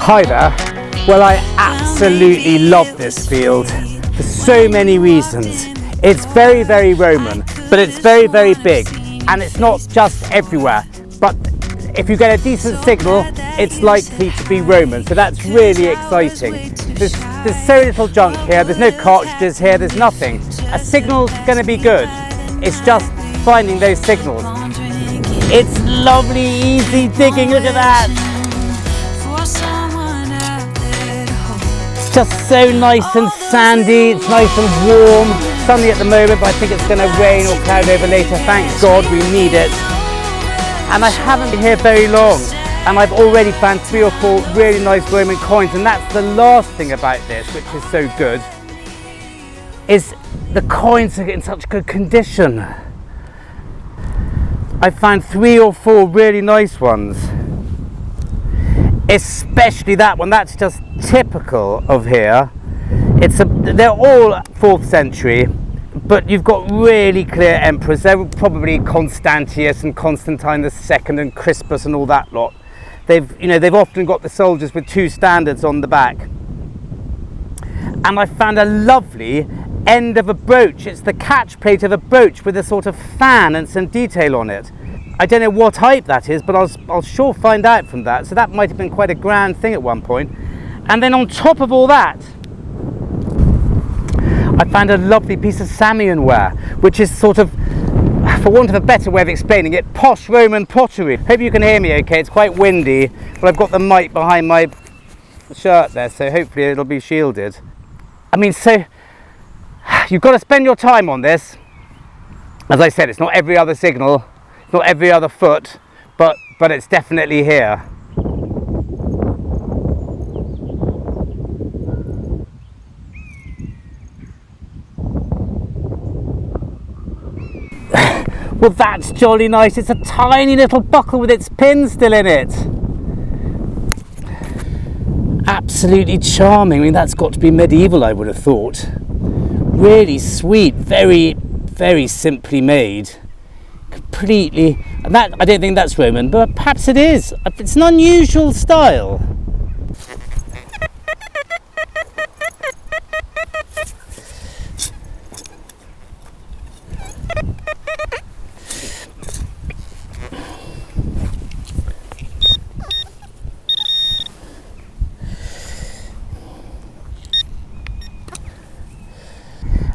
Hi there. Well, I absolutely love this field for so many reasons. It's very, very Roman, but it's very, very big, and it's not just everywhere. But if you get a decent signal, it's likely to be Roman, so that's really exciting. There's so little junk here, there's no cartridges here, there's nothing. A signal's going to be good. It's just finding those signals. It's lovely, easy digging, look at that! It's just so nice and sandy, it's nice and warm. Sunny at the moment, but I think it's going to rain or cloud over later. Thank God, we need it. And I haven't been here very long, and I've already found 3 or 4 really nice Roman coins, and that's the last thing about this, which is so good, is the coins are in such good condition. I found 3 or 4 really nice ones. Especially that one, that's just typical of here. They're all 4th century, but you've got really clear emperors. They're probably Constantius and Constantine II and Crispus and all that lot. They've often got the soldiers with 2 standards on the back. And I found a lovely end of a brooch. It's the catch plate of a brooch with a sort of fan and some detail on it. I don't know what type that is, but I'll sure find out from that. So that might have been quite a grand thing at one point. And then on top of all that, I found a lovely piece of Samian ware, which is sort of, for want of a better way of explaining it, posh Roman pottery. Hope you can hear me okay, it's quite windy, but I've got the mic behind my shirt there, so hopefully it'll be shielded. I mean, so you've got to spend your time on this. As I said, it's not every other signal, it's not every other foot, but it's definitely here. Well, that's jolly nice. It's a tiny little buckle with its pin still in it. Absolutely charming. I mean, that's got to be medieval, I would have thought. Really sweet, very, very simply made. Completely, and that, I don't think that's Roman, but perhaps it is. It's an unusual style.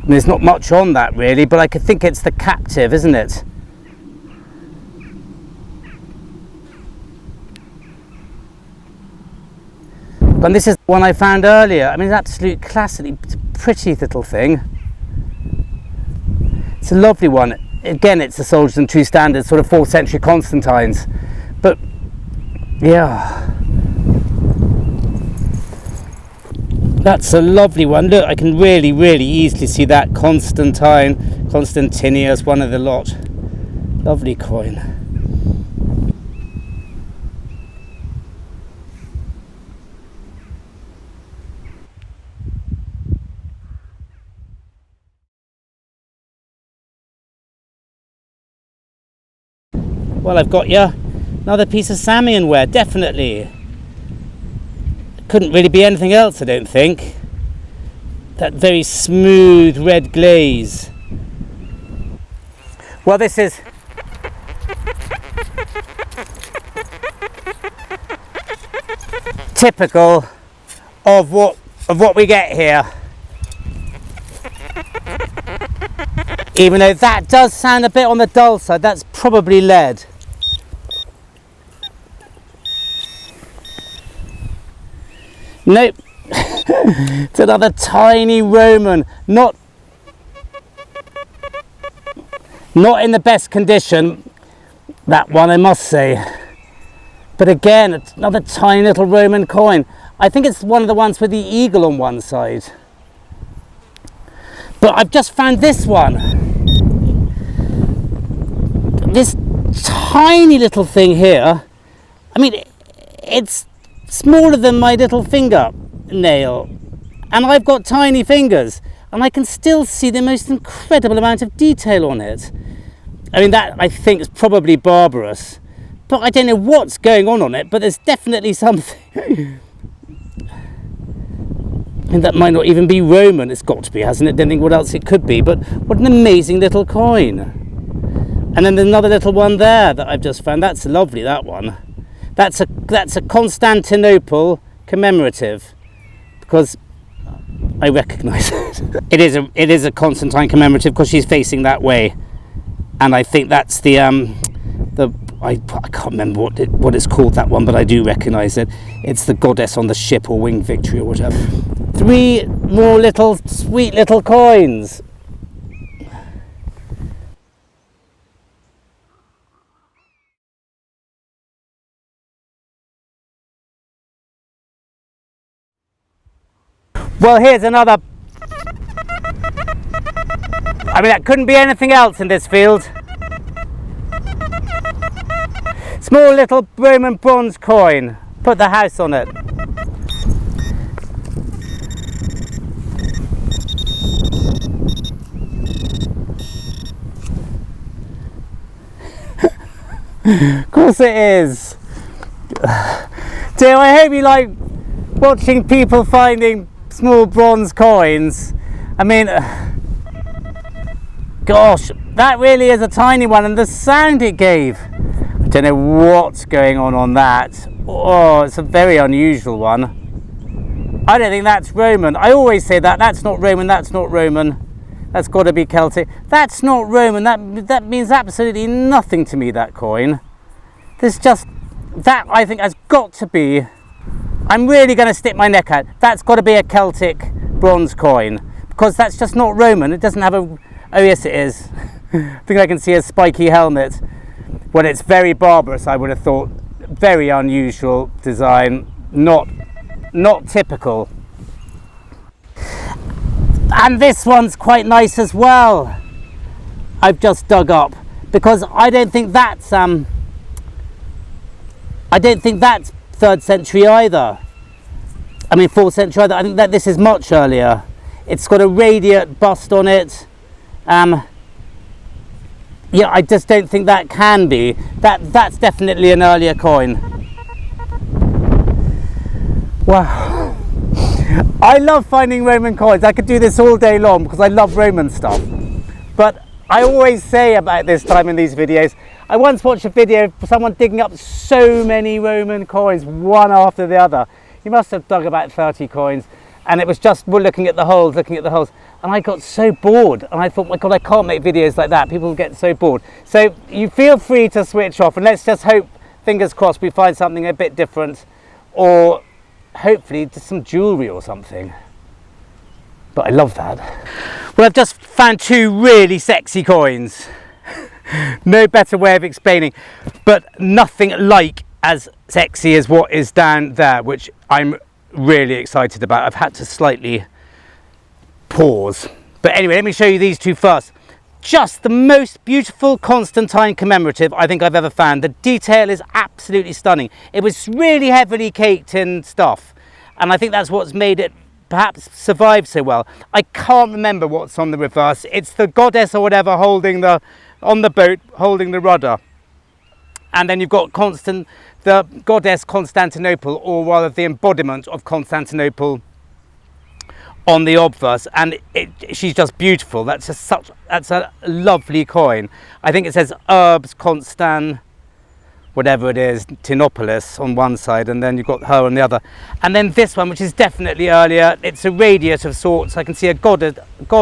And there's not much on that really, but I could think it's the captive, isn't it? And this is the one I found earlier. I mean, it's absolute classic, it's a pretty little thing. It's a lovely one. Again, it's the soldiers and 2 standards, sort of 4th century Constantines. But yeah, that's a lovely one. Look, I can really, really easily see that Constantinius, one of the lot. Lovely coin. Well, I've got you another piece of Samian ware, definitely. Couldn't really be anything else, I don't think. That very smooth red glaze. Well, this is typical of what we get here. Even though that does sound a bit on the dull side, that's probably lead. Nope. It's another tiny Roman, not in the best condition, that one I must say. But again, it's another tiny little Roman coin. I think it's one of the ones with the eagle on one side. But I've just found this one. This tiny little thing here. I mean, it's smaller than my little fingernail, and I've got tiny fingers, and I can still see the most incredible amount of detail on it. I mean, that I think is probably barbarous, but I don't know what's going on it, but there's definitely something. mean, that might not even be Roman. It's got to be, hasn't it? Don't think what else it could be. But what an amazing little coin. And then there's another little one there that I've just found. That's lovely, that one. That's a Constantinople commemorative, because I recognise it. It is a Constantine commemorative because she's facing that way, and I think that's the I can't remember what it's called, that one, but I do recognise it. It's the goddess on the ship, or Winged Victory, or whatever. 3 more little sweet little coins. Well, here's another. I mean, that couldn't be anything else in this field. Small little Roman bronze coin. Put the house on it. Of course it is. Dear, I hope you like watching people finding small bronze coins. I mean, gosh, that really is a tiny one, and the sound it gave. I don't know what's going on that. Oh, it's a very unusual one. I don't think that's Roman. I always say that. That's not Roman. That's not Roman. That's got to be Celtic. That's not Roman. That means absolutely nothing to me, that coin. There's just, that I think has got to be, I'm really going to stick my neck out. That's got to be a Celtic bronze coin, because that's just not Roman. It doesn't have a, oh yes it is. I think I can see a spiky helmet. Well, it's very barbarous, I would have thought. Very unusual design, not typical. And this one's quite nice as well. I've just dug up, because I don't think that's 3rd century either. I mean 4th century either. I think that this is much earlier. It's got a radiate bust on it. Yeah, I just don't think that can be. That's definitely an earlier coin. Wow. I love finding Roman coins. I could do this all day long because I love Roman stuff. But I always say about this time in these videos, I once watched a video of someone digging up so many Roman coins, one after the other. He must have dug about 30 coins, and it was just looking at the holes, and I got so bored, and I thought, my God, I can't make videos like that. People get so bored. So you feel free to switch off, and let's just hope, fingers crossed, we find something a bit different, or hopefully just some jewellery or something. But I love that. Well, I've just found 2 really sexy coins. No better way of explaining, but nothing like as sexy as what is down there, which I'm really excited about. I've had to slightly pause. But anyway, let me show you these 2 first. Just the most beautiful Constantine commemorative I think I've ever found. The detail is absolutely stunning. It was really heavily caked in stuff, and I think that's what's made it perhaps survive so well. I can't remember what's on the reverse. It's the goddess or whatever holding on the boat, holding the rudder. And then you've got the goddess Constantinople, or rather the embodiment of Constantinople, on the obverse, and she's just beautiful. That's a lovely coin. I think it says Urbs Constan, whatever it is, Tinopolis on one side, and then you've got her on the other. And then this one, which is definitely earlier, it's a radiate of sorts. I can see a god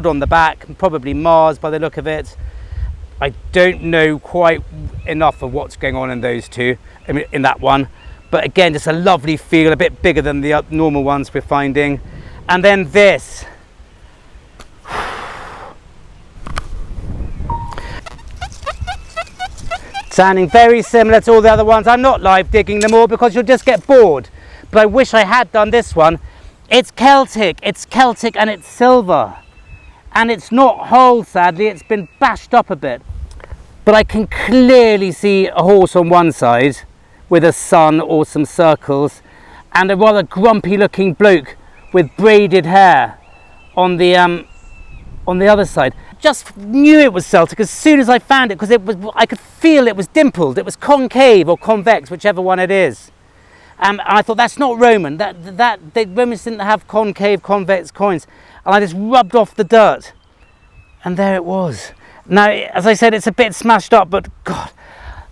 on the back, probably Mars by the look of it. I don't know quite enough of what's going on in those 2, I mean, in that one. But again, just a lovely feel, a bit bigger than the normal ones we're finding. And then this. Sounding very similar to all the other ones. I'm not live digging them all because you'll just get bored. But I wish I had done this one. It's Celtic and it's silver. And it's not whole, sadly. It's been bashed up a bit. But I can clearly see a horse on one side with a sun or some circles, and a rather grumpy looking bloke with braided hair on the other side. Just knew it was Celtic as soon as I found it, because I could feel it was dimpled. It was concave or convex, whichever one it is. And I thought, that's not Roman. The Romans didn't have concave, convex coins. And I just rubbed off the dirt. And there it was. Now, as I said, it's a bit smashed up, but God,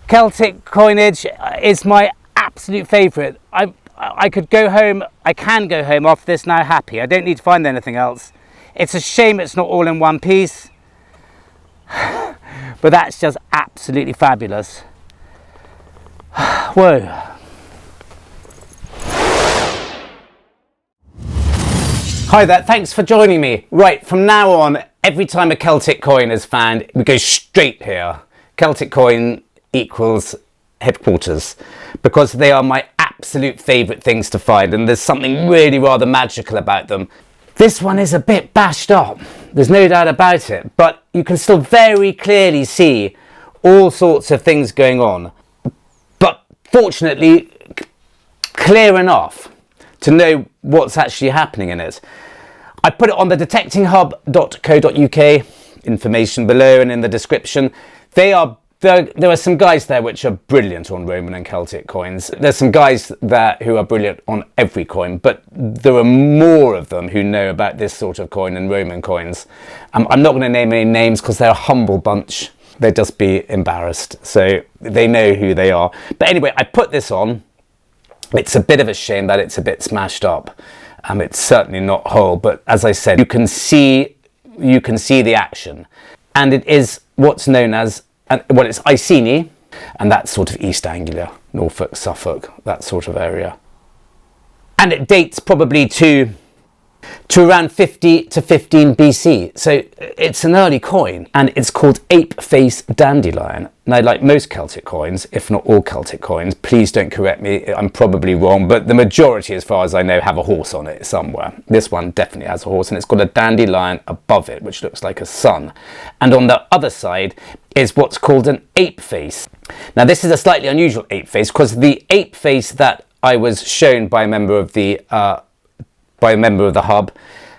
Celtic coinage is my absolute favourite. I could go home, I can go home off this now happy. I don't need to find anything else. It's a shame it's not all in one piece. But that's just absolutely fabulous. Whoa. Hi there, thanks for joining me. Right, from now on, every time a Celtic coin is found, we go straight here. Celtic coin equals headquarters, because they are my absolute favourite things to find, and there's something really rather magical about them. This one is a bit bashed up, there's no doubt about it, but you can still very clearly see all sorts of things going on. But fortunately, clear enough to know what's actually happening in it. I put it on the detectinghub.co.uk, information below and in the description. There are some guys there which are brilliant on Roman and Celtic coins. There's some guys there who are brilliant on every coin, but there are more of them who know about this sort of coin and Roman coins. I'm not going to name any names because they're a humble bunch. They'd just be embarrassed. So they know who they are. But anyway, I put this on. It's a bit of a shame that it's a bit smashed up. It's certainly not whole, but as I said, you can see the action. And it is what's known as, well, it's Iceni, and that's sort of East Anglia, Norfolk, Suffolk, that sort of area. And it dates probably to around 50 to 15 BC. So it's an early coin, and it's called Ape Face Dandelion. Now, like most Celtic coins, if not all Celtic coins, please don't correct me, I'm probably wrong, but the majority, as far as I know, have a horse on it somewhere. This one definitely has a horse, and it's got a dandelion above it, which looks like a sun. And on the other side is what's called an ape face. Now, this is a slightly unusual ape face, because the ape face that I was shown by a member of the hub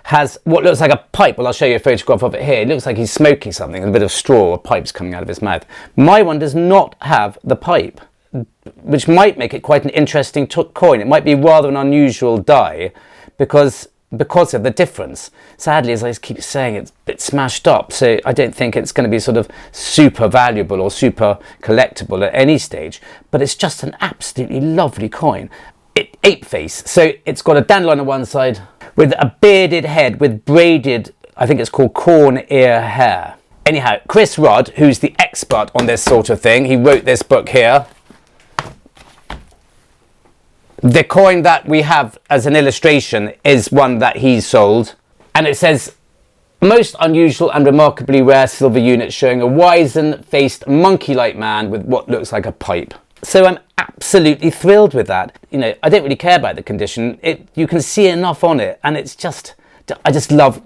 has what looks like a pipe. Well, I'll show you a photograph of it here. It looks like he's smoking something, and a bit of straw or pipes coming out of his mouth. My one does not have the pipe, which might make it quite an interesting coin. It might be rather an unusual die because of the difference. Sadly, as I keep saying, it's a bit smashed up, so I don't think it's going to be sort of super valuable or super collectible at any stage, but it's just an absolutely lovely coin. Ape face, so it's got a dandelion on one side with a bearded head with braided, I think it's called corn ear hair. Anyhow, Chris Rudd, who's the expert on this sort of thing, he wrote this book here. The coin that we have as an illustration is one that he sold, and it says, most unusual and remarkably rare silver unit showing a wizen-faced monkey-like man with what looks like a pipe. So I'm absolutely thrilled with that. You know, I don't really care about the condition. You can see enough on it, and it's just, I just love,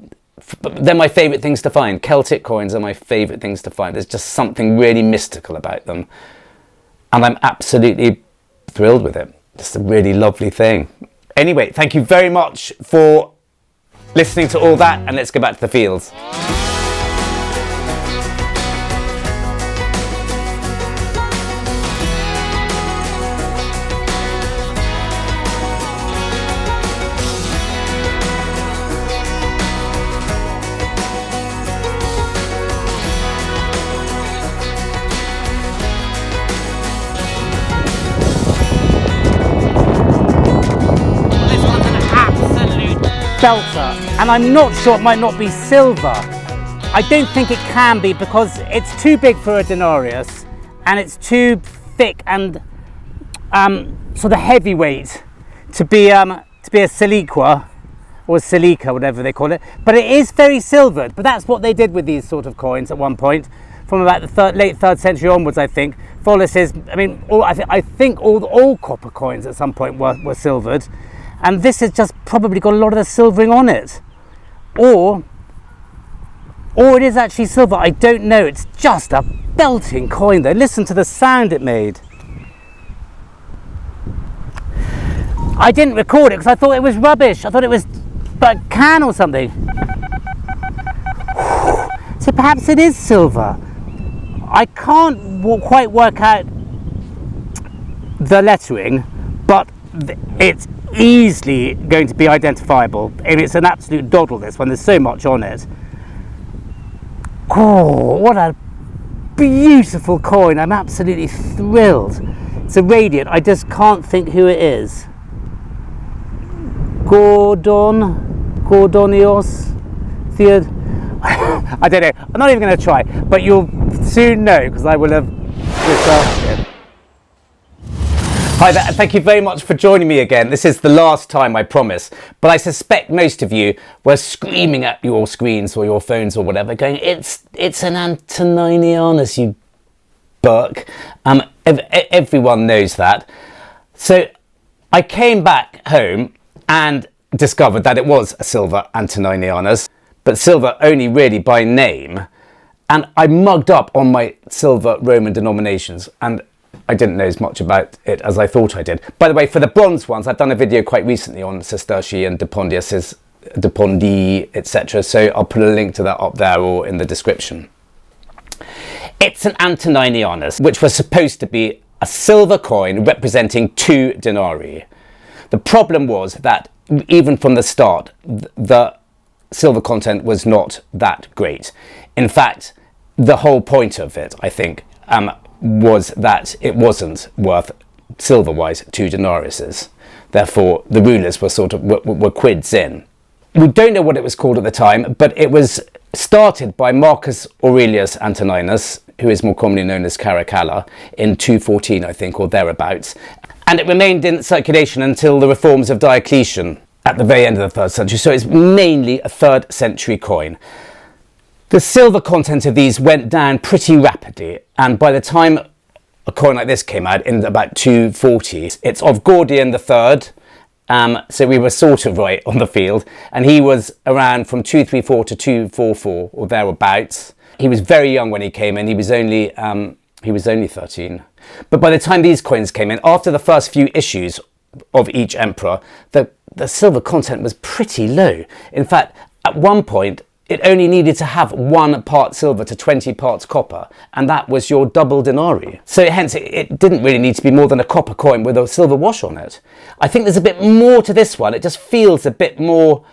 they're my favourite things to find. Celtic coins are my favourite things to find. There's just something really mystical about them, and I'm absolutely thrilled with it. Just a really lovely thing. Anyway, thank you very much for listening to all that, and let's go back to the fields. Belter, and I'm not sure, it might not be silver. I don't think it can be, because it's too big for a denarius and it's too thick and sort of heavyweight to be a siliqua or silica, whatever they call it. But it is very silvered. But that's what they did with these sort of coins at one point, from about the late 3rd century onwards, I think. Follis is, I mean, I think all copper coins at some point were silvered. And this has just probably got a lot of the silvering on it. Or it is actually silver, I don't know. It's just a belting coin though. Listen to the sound it made. I didn't record it because I thought it was rubbish. I thought it was a can or something. So perhaps it is silver. I can't quite work out the lettering, but it's easily going to be identifiable. And it's an absolute doddle, this one. There's so much on it. Oh, what a beautiful coin. I'm absolutely thrilled. It's a radiant. I just can't think who it is. Gordonios Theod. I don't know. I'm not even going to try, but you'll soon know because I will have researched it. Hi there, and thank you very much for joining me again. This is the last time, I promise, but I suspect most of you were screaming at your screens or your phones or whatever, going, it's an Antoninianus, you buck. Everyone knows that. So I came back home and discovered that it was a silver Antoninianus, but silver only really by name. And I mugged up on my silver Roman denominations, and I didn't know as much about it as I thought I did. By the way, for the bronze ones, I've done a video quite recently on Sestertii and Depondii, etc. So I'll put a link to that up there or in the description. It's an Antoninianus, which was supposed to be a silver coin representing 2 denarii. The problem was that even from the start, the silver content was not that great. In fact, the whole point of it, I think, was that it wasn't worth silver-wise 2 denariuses. Therefore, the rulers were were quids in. We don't know what it was called at the time, but it was started by Marcus Aurelius Antoninus, who is more commonly known as Caracalla, in 214, I think, or thereabouts. And it remained in circulation until the reforms of Diocletian at the very end of the 3rd century. So it's mainly a 3rd century coin. The silver content of these went down pretty rapidly, and by the time a coin like this came out in about 240, it's of Gordian III, so we were sort of right on the field, and he was around from 234 to 244 or thereabouts. He was very young when he came in. He was only 13. But by the time these coins came in, after the first few issues of each emperor, the silver content was pretty low. In fact, at one point, it only needed to have 1 part silver to 20 parts copper, and that was your double denarii. So hence, it didn't really need to be more than a copper coin with a silver wash on it. I think there's a bit more to this one. It just feels a bit more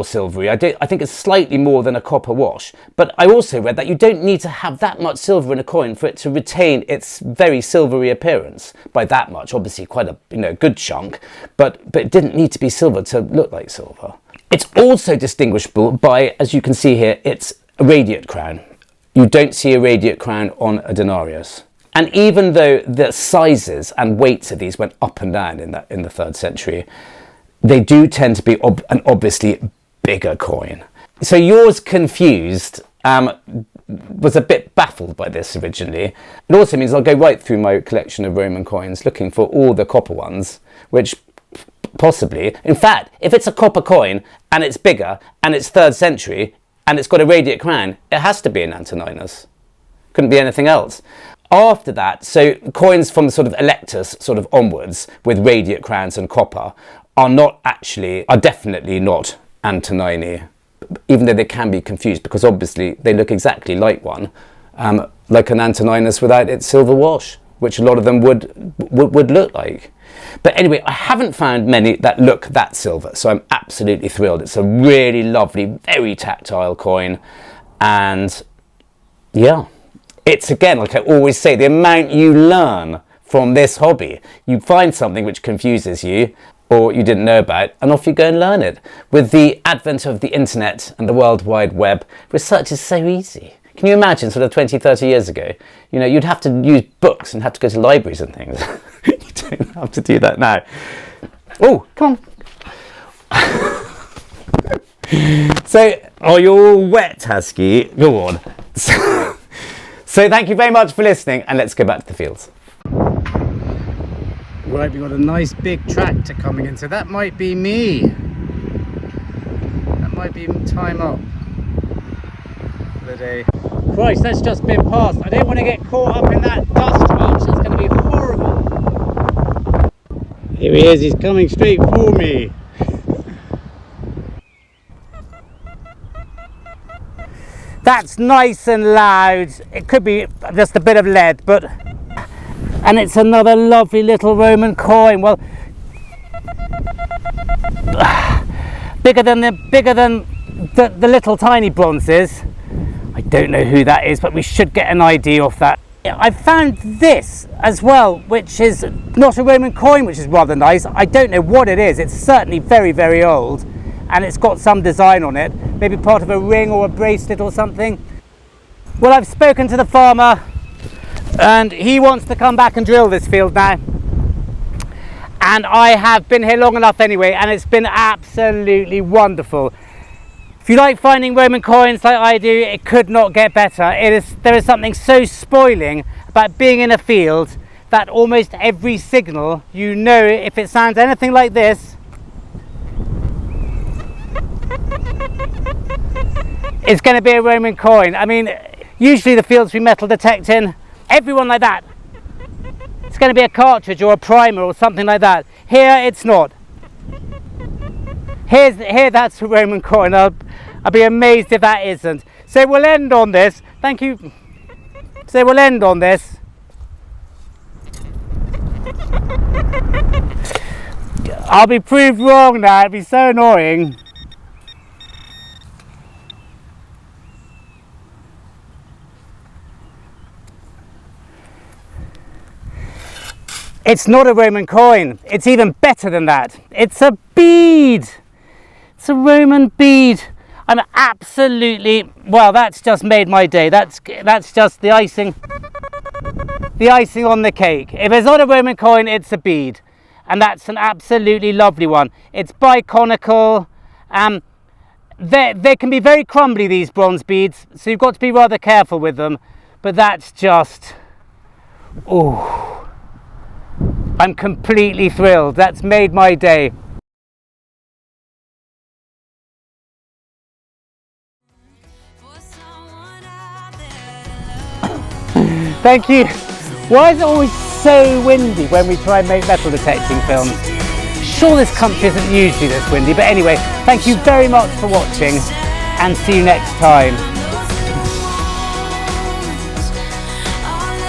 silvery. I think it's slightly more than a copper wash. But I also read that you don't need to have that much silver in a coin for it to retain its very silvery appearance. By that much, obviously quite a good chunk, but it didn't need to be silver to look like silver. It's also distinguishable by, as you can see here, it's a radiate crown. You don't see a radiate crown on a denarius. And even though the sizes and weights of these went up and down in the 3rd century, they do tend to be an obviously bigger coin. So yours confused was a bit baffled by this originally. It also means I'll go right through my collection of Roman coins looking for all the copper ones, which possibly, in fact, if it's a copper coin and it's bigger and it's 3rd century and it's got a radiate crown, it has to be an Antoninus. Couldn't be anything else. After that, so coins from the sort of Electus onwards with radiate crowns and copper are definitely not Antonini, even though they can be confused because obviously they look exactly like one, like an Antoninus without its silver wash, which a lot of them would look like. But anyway, I haven't found many that look that silver, so I'm absolutely thrilled. It's a really lovely, very tactile coin, and yeah, it's again, like I always say, the amount you learn from this hobby. You find something which confuses you or you didn't know about, and off you go and learn it. With the advent of the internet and the World Wide Web, research is so easy. Can you imagine 20, 30 years ago, you'd have to use books and have to go to libraries and things. You don't have to do that now. Oh, come on. So, oh, you're all wet, Husky. Go on. So thank you very much for listening, and let's go back to the fields. Right, we've got a nice big tractor coming in, so that might be me. That might be time up for the day. Christ, that's just been passed. I don't want to get caught up in that dust mulch. It's going to be horrible. Here he is, he's coming straight for me. That's nice and loud. It could be just a bit of lead, but And it's another lovely little Roman coin. Well, bigger than the little tiny bronzes. I don't know who that is, but we should get an idea of that. I found this as well, which is not a Roman coin, which is rather nice. I don't know what it is. It's certainly very, very old, and it's got some design on it, maybe part of a ring or a bracelet or something. Well, I've spoken to the farmer, and he wants to come back and drill this field now. And I have been here long enough anyway, and it's been absolutely wonderful. If you like finding Roman coins like I do, it could not get better. There is something so spoiling about being in a field that almost every signal, you know, if it sounds anything like this, it's going to be a Roman coin. I mean, usually the fields we metal detect in, everyone like that, it's going to be a cartridge or a primer or something like that. Here it's not. Here that's a Roman coin. I'll be amazed if that isn't. So we'll end on this. Thank you. So we'll end on this. I'll be proved wrong now. It'd be so annoying. It's not a Roman coin. It's even better than that. It's a bead. It's a Roman bead. I'm absolutely, well, that's just made my day. That's just the icing on the cake. If it's not a Roman coin, it's a bead. And that's an absolutely lovely one. It's biconical. They can be very crumbly, these bronze beads, so you've got to be rather careful with them. But that's just, oh, I'm completely thrilled. That's made my day. Thank you. Why is it always so windy when we try and make metal detecting films? Sure, this country isn't usually this windy, but anyway, thank you very much for watching, and see you next time.